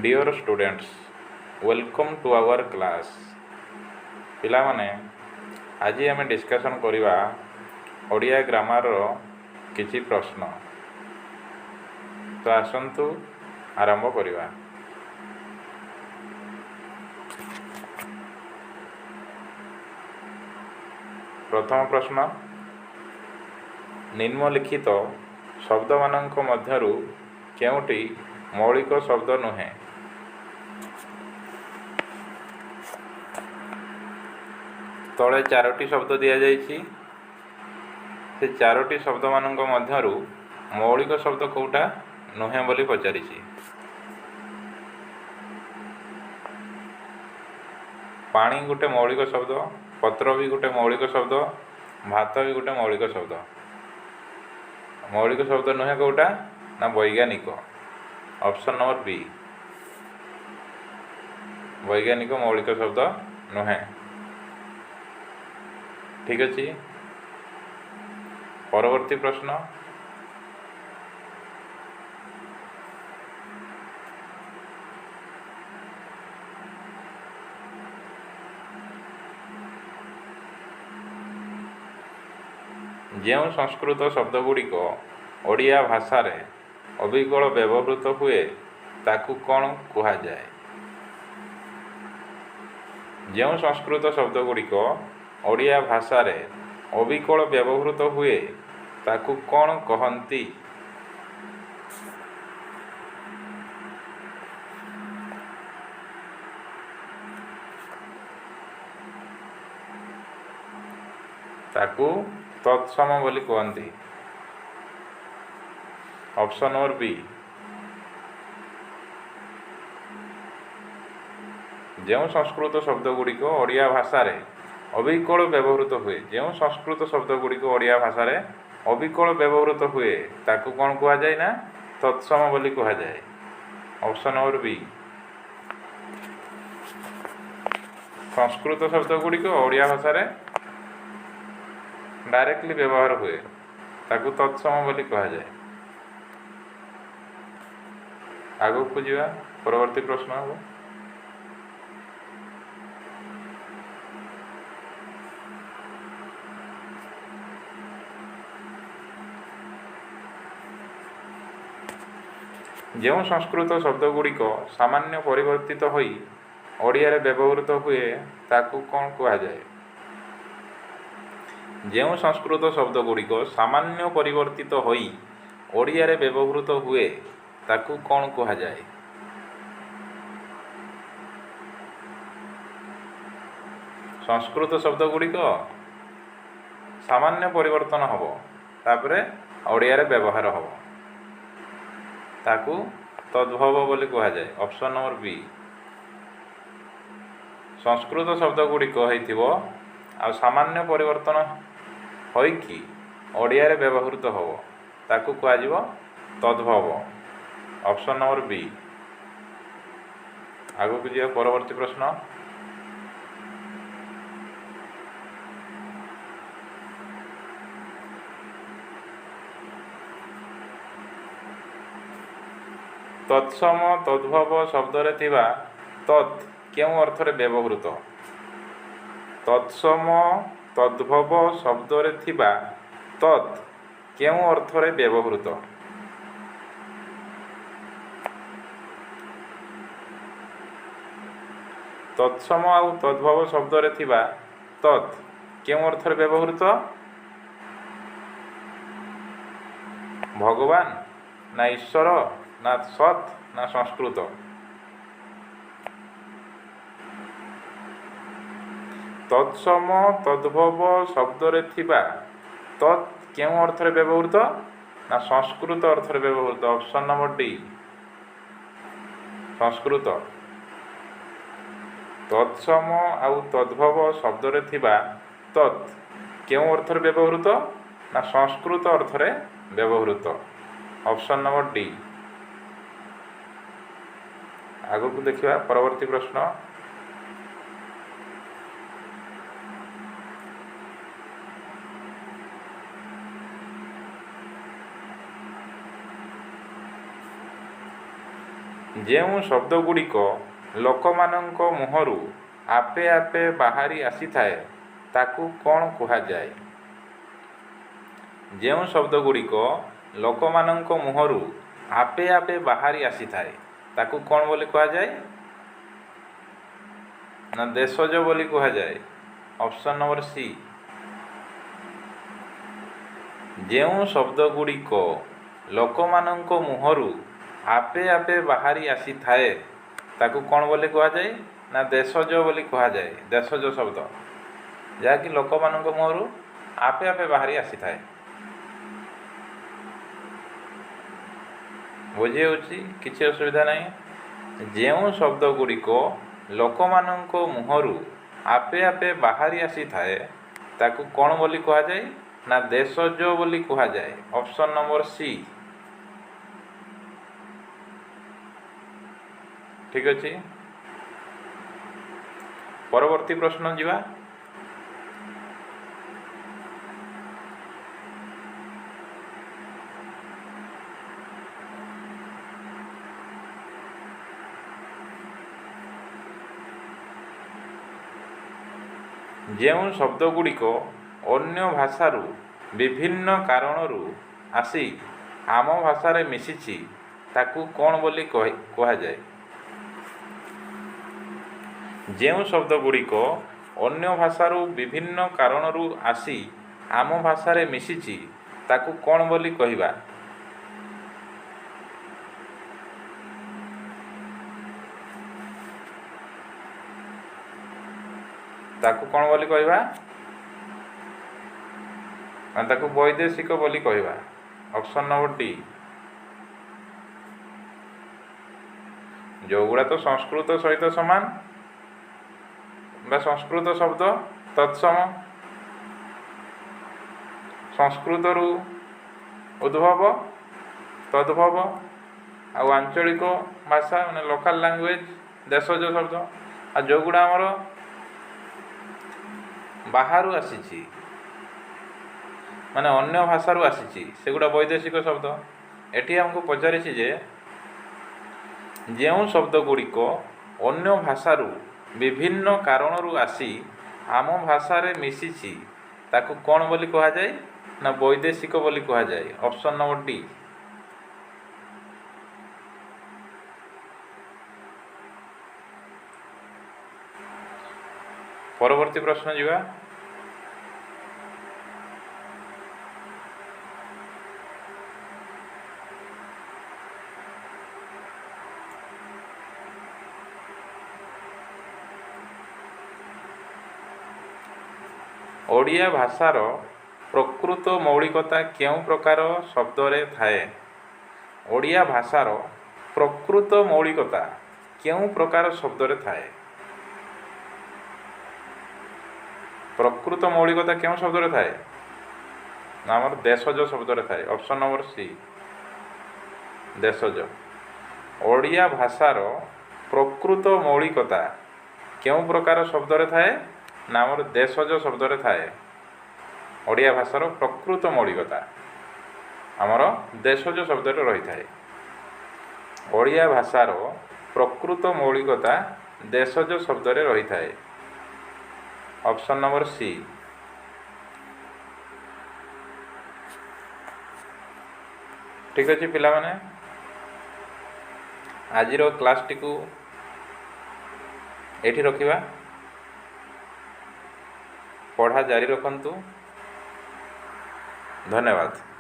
Dear students, welcome to our class. ପିଲାମାନେ ଆଜି ଆମେ ଡିସ୍କସନ୍ କରିବା ଓଡ଼ିଆ ଗ୍ରାମାରର କିଛି ପ୍ରଶ୍ନ। ତ ଆସନ୍ତୁ ଆରମ୍ଭ କରିବା। ପ୍ରଥମ ପ୍ରଶ୍ନ, ନିମ୍ନଲିଖିତ ଶବ୍ଦମାନଙ୍କ ମଧ୍ୟରୁ କେଉଁଟି ମୌଳିକ ଶବ୍ଦ ନୁହେଁ? ତଳେ ଚାରୋଟି ଶବ୍ଦ ଦିଆଯାଇଛି। ସେ ଚାରୋଟି ଶବ୍ଦମାନଙ୍କ ମଧ୍ୟରୁ ମୌଳିକ ଶବ୍ଦ କେଉଁଟା ନୁହେଁ ବୋଲି ପଚାରିଛି। ପାଣି ଗୋଟେ ମୌଳିକ ଶବ୍ଦ, ପତ୍ର ବି ଗୋଟେ ମୌଳିକ ଶବ୍ଦ, ଭାତ ବି ଗୋଟେ ମୌଳିକ ଶବ୍ଦ। ମୌଳିକ ଶବ୍ଦ ନୁହେଁ କେଉଁଟା ନା ବୈଜ୍ଞାନିକ। ଅପସନ୍ ନମ୍ବର ବି, ବୈଜ୍ଞାନିକ ମୌଳିକ ଶବ୍ଦ ନୁହେଁ। ଠିକ୍ ଅଛି। ପରବର୍ତ୍ତୀ ପ୍ରଶ୍ନ, ଯେଉଁ ସଂସ୍କୃତ ଶବ୍ଦଗୁଡ଼ିକ ଓଡ଼ିଆ ଭାଷାରେ ଅବିକଳ ବ୍ୟବହୃତ ହୁଏ ତାକୁ କ'ଣ କୁହାଯାଏ? ଯେଉଁ ସଂସ୍କୃତ ଶବ୍ଦଗୁଡ଼ିକ ଓଡ଼ିଆ ଭାଷାରେ ଅବିକଳ ବ୍ୟବହୃତ ହୁଏ ତାକୁ କ'ଣ କହନ୍ତି? ତାକୁ ତତ୍ସମ ବୋଲି କୁହନ୍ତି। ଅପସନ୍ ନମ୍ବର ବି, ଯେଉଁ ସଂସ୍କୃତ ଶବ୍ଦଗୁଡ଼ିକ ଓଡ଼ିଆ ଭାଷାରେ ଅବିକଳ ବ୍ୟବହୃତ ହୁଏ, ଯେଉଁ ସଂସ୍କୃତ ଶବ୍ଦଗୁଡ଼ିକ ଓଡ଼ିଆ ଭାଷାରେ ଅବିକଳ ବ୍ୟବହୃତ ହୁଏ ତାକୁ କ'ଣ କୁହାଯାଏ ନା ତତ୍ସମ ବୋଲି କୁହାଯାଏ। ଅପସନ୍ ନମ୍ବର ବି, ସଂସ୍କୃତ ଶବ୍ଦଗୁଡ଼ିକ ଓଡ଼ିଆ ଭାଷାରେ ଡାଇରେକ୍ଟଲି ବ୍ୟବହାର ହୁଏ ତାକୁ ତତ୍ସମ ବୋଲି କୁହାଯାଏ। ଆଗକୁ ଯିବା, ପରବର୍ତ୍ତୀ ପ୍ରଶ୍ନ ହେବ। ଯେଉଁ ସଂସ୍କୃତ ଶବ୍ଦଗୁଡ଼ିକ ସାମାନ୍ୟ ପରିବର୍ତ୍ତିତ ହୋଇ ଓଡ଼ିଆରେ ବ୍ୟବହୃତ ହୁଏ ତାକୁ କ'ଣ କୁହାଯାଏ? ଯେଉଁ ସଂସ୍କୃତ ଶବ୍ଦଗୁଡ଼ିକ ସାମାନ୍ୟ ପରିବର୍ତ୍ତିତ ହୋଇ ଓଡ଼ିଆରେ ବ୍ୟବହୃତ ହୁଏ ତାକୁ କ'ଣ କୁହାଯାଏ? ସଂସ୍କୃତ ଶବ୍ଦଗୁଡ଼ିକ ସାମାନ୍ୟ ପରିବର୍ତ୍ତନ ହେବ, ତାପରେ ଓଡ଼ିଆରେ ବ୍ୟବହାର ହେବ, ତାକୁ ତଦ୍ଭବ ବୋଲି କୁହାଯାଏ। ଅପସନ୍ ନମ୍ବର ବି, ସଂସ୍କୃତ ଶବ୍ଦଗୁଡ଼ିକ ହେଇଥିବ ଆଉ ସାମାନ୍ୟ ପରିବର୍ତ୍ତନ ହୋଇକି ଓଡ଼ିଆରେ ବ୍ୟବହୃତ ହେବ ତାକୁ କୁହାଯିବ ତଦ୍ଭବ। ଅପସନ୍ ନମ୍ବର ବି। ଆଗକୁ ଯିବା, ପରବର୍ତ୍ତୀ ପ୍ରଶ୍ନ, ତତ୍ସମ ତଦ୍ଭବ ଶବ୍ଦରେ ଥିବା ତତ୍ କେଉଁ ଅର୍ଥରେ ବ୍ୟବହୃତ? ତତ୍ସମ ତଦ୍ଭବ ଶବ୍ଦରେ ଥିବା ତତ୍ କେଉଁ ଅର୍ଥରେ ବ୍ୟବହୃତ? ତତ୍ସମ ଆଉ ତଦ୍ଭବ ଶବ୍ଦରେ ଥିବା ତତ୍ କେଉଁ ଅର୍ଥରେ ବ୍ୟବହୃତ? ଭଗବାନ ନା ଈଶ୍ୱର ନା ସତ୍ ନା ସଂସ୍କୃତ? ତତ୍ସମ ତଦ୍ଭବ ଶବ୍ଦରେ ଥିବା ତତ୍ କେଉଁ ଅର୍ଥରେ ବ୍ୟବହୃତ ନା ସଂସ୍କୃତ ଅର୍ଥରେ ବ୍ୟବହୃତ? ଅପସନ୍ ନମ୍ବର ଡି, ସଂସ୍କୃତ। ତତ୍ସମ ଆଉ ତଦ୍ଭବ ଶବ୍ଦରେ ଥିବା ତତ୍ କେଉଁ ଅର୍ଥରେ ବ୍ୟବହୃତ ନା ସଂସ୍କୃତ ଅର୍ଥରେ ବ୍ୟବହୃତ? Option number D. ଆଗକୁ ଦେଖିବା, ପରବର୍ତ୍ତୀ ପ୍ରଶ୍ନ, ଯେଉଁ ଶବ୍ଦଗୁଡ଼ିକ ଲୋକମାନଙ୍କ ମୁହଁରୁ ଆପେ ଆପେ ବାହାରି ଆସିଥାଏ ତାକୁ କ'ଣ କୁହାଯାଏ? ଯେଉଁ ଶବ୍ଦଗୁଡ଼ିକ ଲୋକମାନଙ୍କ ମୁହଁରୁ ଆପେ ଆପେ ବାହାରି ଆସିଥାଏ ତାକୁ କ'ଣ ବୋଲି କୁହାଯାଏ? ନା ଦେଶଜ ବୋଲି କୁହାଯାଏ। Option number C. ଯେଉଁ ଶବ୍ଦଗୁଡ଼ିକ ଲୋକମାନଙ୍କ ମୁହଁରୁ ଆପେ ଆପେ ବାହାରି ଆସିଥାଏ ତାକୁ କ'ଣ ବୋଲି କୁହାଯାଏ? ନା ଦେଶଜ ବୋଲି କୁହାଯାଏ। ଦେଶଜ ଶବ୍ଦ ଯାହାକି ଲୋକମାନଙ୍କ ମୁହଁରୁ ଆପେ ଆପେ ବାହାରି ଆସିଥାଏ। ବୁଝି ହେଉଛି? କିଛି ଅସୁବିଧା ନାହିଁ। ଯେଉଁ ଶବ୍ଦଗୁଡ଼ିକ ଲୋକମାନଙ୍କ ମୁହଁରୁ ଆପେ ଆପେ ବାହାରି ଆସିଥାଏ ତାକୁ କ'ଣ ବୋଲି କୁହାଯାଏ? ନା ଦେଶଜ ବୋଲି କୁହାଯାଏ। Option number C. ଠିକ୍ ଅଛି। ପରବର୍ତ୍ତୀ ପ୍ରଶ୍ନ ଯିବା। ଯେଉଁ ଶବ୍ଦଗୁଡ଼ିକ ଅନ୍ୟ ଭାଷାରୁ ବିଭିନ୍ନ କାରଣରୁ ଆସି ଆମ ଭାଷାରେ ମିଶିଛି ତାକୁ କ'ଣ ବୋଲି କୁହାଯାଏ? ଯେଉଁ ଶବ୍ଦଗୁଡ଼ିକ ଅନ୍ୟ ଭାଷାରୁ ବିଭିନ୍ନ କାରଣରୁ ଆସି ଆମ ଭାଷାରେ ମିଶିଛି ତାକୁ କ'ଣ ବୋଲି କହିବା? ତାକୁ କ'ଣ ବୋଲି କହିବା? ତାକୁ ବୈଦେଶିକ ବୋଲି କହିବା। Option number D. ଯେଉଁଗୁଡ଼ା ତ ସଂସ୍କୃତ ସହିତ ସମାନ ବା ସଂସ୍କୃତ ଶବ୍ଦ ତତ୍ସମ, ସଂସ୍କୃତରୁ ଉଦ୍ଭବ ତଦ୍ଭବ, ଆଉ ଆଞ୍ଚଳିକ ଭାଷା ମାନେ ଲୋକାଲ୍ ଲାଙ୍ଗୁଏଜ୍ ଦେଶଜ ଶବ୍ଦ। ଆଉ ଯେଉଁଗୁଡ଼ା ଆମର ବାହାରୁ ଆସିଛି ମାନେ ଅନ୍ୟ ଭାଷାରୁ ଆସିଛି ସେଗୁଡ଼ା ବୈଦେଶିକ ଶବ୍ଦ। ଏଠି ଆମକୁ ପଚାରିଛି ଯେ ଯେଉଁ ଶବ୍ଦଗୁଡ଼ିକ ଅନ୍ୟ ଭାଷାରୁ ବିଭିନ୍ନ କାରଣରୁ ଆସି ଆମ ଭାଷାରେ ମିଶିଛି ତାକୁ କ'ଣ ବୋଲି କୁହାଯାଏ? ନା ବୈଦେଶିକ ବୋଲି କୁହାଯାଏ। Option number D. ପରବର୍ତ୍ତୀ ପ୍ରଶ୍ନ ଯିବା। ଓଡ଼ିଆ ଭାଷାର ପ୍ରକୃତ ମୌଳିକତା କେଉଁ ପ୍ରକାର ଶବ୍ଦରେ ଥାଏ? ଓଡ଼ିଆ ଭାଷାର ପ୍ରକୃତ ମୌଳିକତା କେଉଁ ପ୍ରକାର ଶବ୍ଦରେ ଥାଏ? ପ୍ରକୃତ ମୌଳିକତା କେଉଁ ଶବ୍ଦରେ ଥାଏ? ନା ଆମର ଦେଶଜ ଶବ୍ଦରେ ଥାଏ। ଅପସନ୍ ନମ୍ବର ସି ଦେଶଜ। ଓଡ଼ିଆ ଭାଷାର ପ୍ରକୃତ ମୌଳିକତା କେଉଁ ପ୍ରକାର ଶବ୍ଦରେ ଥାଏ? ନା ଆମର ଦେଶଜ ଶବ୍ଦରେ ଥାଏ। ଓଡ଼ିଆ ଭାଷାର ପ୍ରକୃତ ମୌଳିକତା ଆମର ଦେଶଜ ଶବ୍ଦରେ ରହିଥାଏ। ଓଡ଼ିଆ ଭାଷାର ପ୍ରକୃତ ମୌଳିକତା ଦେଶଜ ଶବ୍ଦରେ ରହିଥାଏ। Option number C. ଠିକ୍ ଅଛି ପିଲାମାନେ, ଆଜିର କ୍ଲାସ୍ଟିକୁ ଏଇଠି ରଖିବା। ପଢ଼ା ଜାରି ରଖନ୍ତୁ। ଧନ୍ୟବାଦ।